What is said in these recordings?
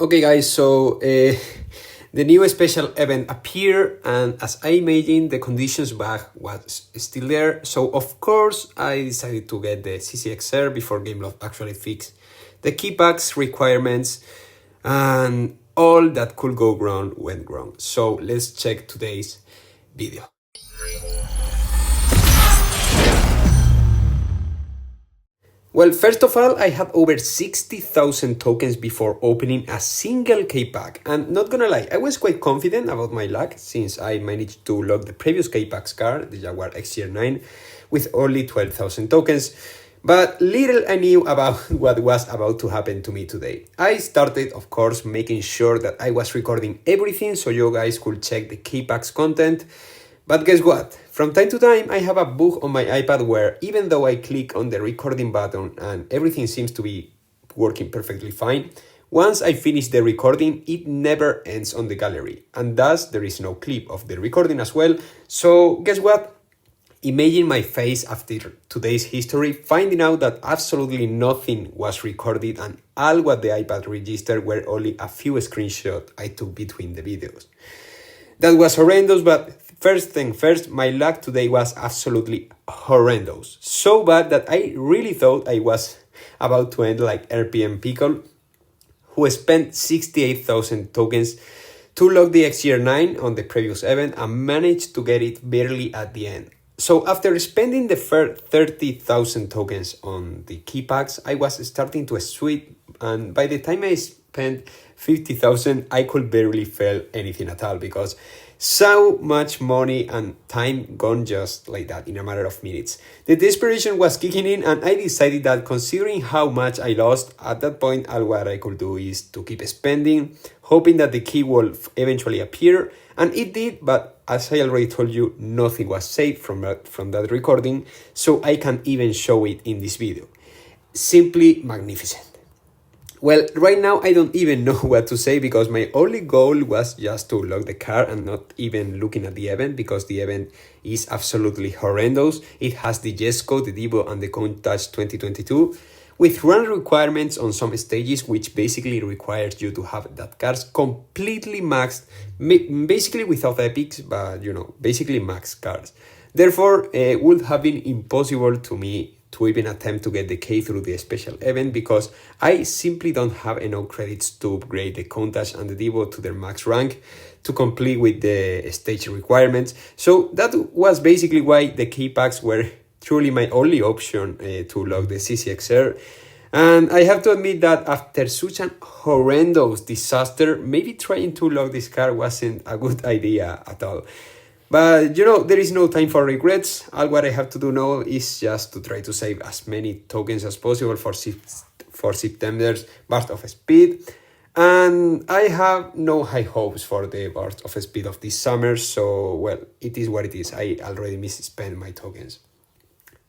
Okay, guys, so the new special event appeared, and as I imagined, the conditions bug was still there. So, of course, I decided to get the CCXR before Gameloft actually fixed the keypacks requirements, and all that could go wrong went wrong. So, let's check today's video. Well, first of all, I had over 60,000 tokens before opening a single K-Pack, and not gonna lie, I was quite confident about my luck since I managed to lock the previous K-Pack's car, the Jaguar XJR9, with only 12,000 tokens, but little I knew about what was about to happen to me today. I started, of course, making sure that I was recording everything so you guys could check the K-Pack's content. But guess what? From time to time, I have a bug on my iPad where even though I click on the recording button and everything seems to be working perfectly fine, once I finish the recording, it never ends on the gallery. And thus, there is no clip of the recording as well. So guess what? Imagine my face after today's history, finding out that absolutely nothing was recorded and all what the iPad registered were only a few screenshots I took between the videos. That was horrendous, but first thing first, my luck today was absolutely horrendous. So bad that I really thought I was about to end like RPM Pickle, who spent 68,000 tokens to lock the XJR9 on the previous event and managed to get it barely at the end. So after spending the first 30,000 tokens on the key packs, I was starting to sweat, and by the time I spent 50,000, I could barely feel anything at all because so much money and time gone just like that in a matter of minutes. The desperation was kicking in, and I decided that considering how much I lost, at that point all what I could do is to keep spending, hoping that the key will eventually appear, and it did, but as I already told you, nothing was saved from that recording, so I can't even show it in this video. Simply magnificent. Well, right now I don't even know what to say because my only goal was just to lock the car and not even looking at the event because the event is absolutely horrendous. It has the Jesco, the Devo, and the Countach 2022 with run requirements on some stages, which basically requires you to have that cars completely maxed, basically without epics, but basically max cars. Therefore, it would have been impossible to me to even attempt to get the K through the special event because I simply don't have enough credits to upgrade the Countach and the Devo to their max rank to complete with the stage requirements. So that was basically why the key packs were truly my only option to lock the CCXR. And I have to admit that after such an horrendous disaster, maybe trying to lock this car wasn't a good idea at all. But there is no time for regrets. All what I have to do now is just to try to save as many tokens as possible for September's burst of speed. And I have no high hopes for the burst of speed of this summer, so well, it is what it is. I already misspent my tokens.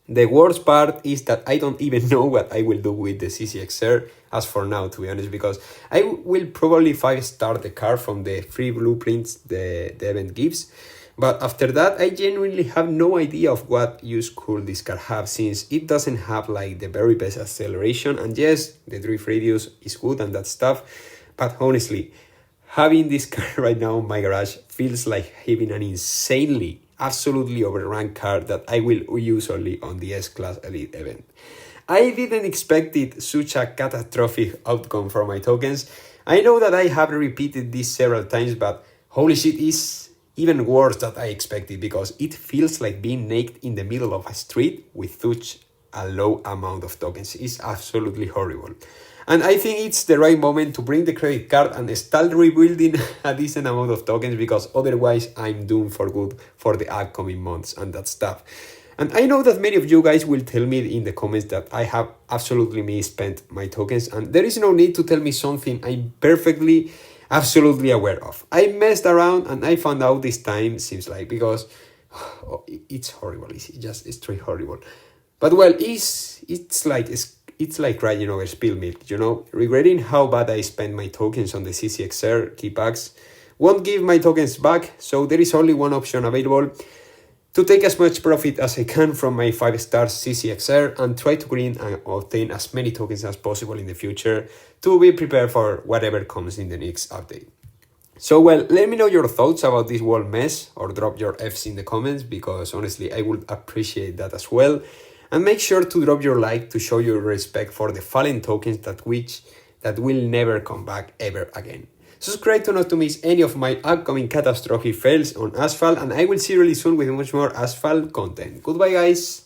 The worst part is that I don't even know what I will do with the CCXR as for now, to be honest, because I will probably 5-star the car from the free blueprints the event gives. But after that, I genuinely have no idea of what use could this car have since it doesn't have like the very best acceleration. And yes, the drift radius is good and that stuff. But honestly, having this car right now in my garage feels like having an insanely, absolutely overranked car that I will use only on the S-Class Elite event. I didn't expect it such a catastrophic outcome for my tokens. I know that I have repeated this several times, but holy shit, is even worse than I expected because it feels like being naked in the middle of a street with such a low amount of tokens. It's absolutely horrible. And I think it's the right moment to bring the credit card and start rebuilding a decent amount of tokens because otherwise I'm doomed for good for the upcoming months and that stuff. And I know that many of you guys will tell me in the comments that I have absolutely misspent my tokens, and there is no need to tell me something I'm absolutely aware of. I messed around and I found out this time, seems like, because it's horrible. It's just straight horrible. But well, it's like right, spilled milk, regretting how bad I spent my tokens on the CCXR key packs won't give my tokens back, so there is only one option available. to take as much profit as I can from my 5-star CCXR and try to green and obtain as many tokens as possible in the future to be prepared for whatever comes in the next update. So well, let me know your thoughts about this whole mess or drop your Fs in the comments because honestly I would appreciate that as well. And make sure to drop your like to show your respect for the fallen tokens that will never come back ever again. Subscribe to not to miss any of my upcoming catastrophic fails on Asphalt, and I will see you really soon with much more Asphalt content. Goodbye guys!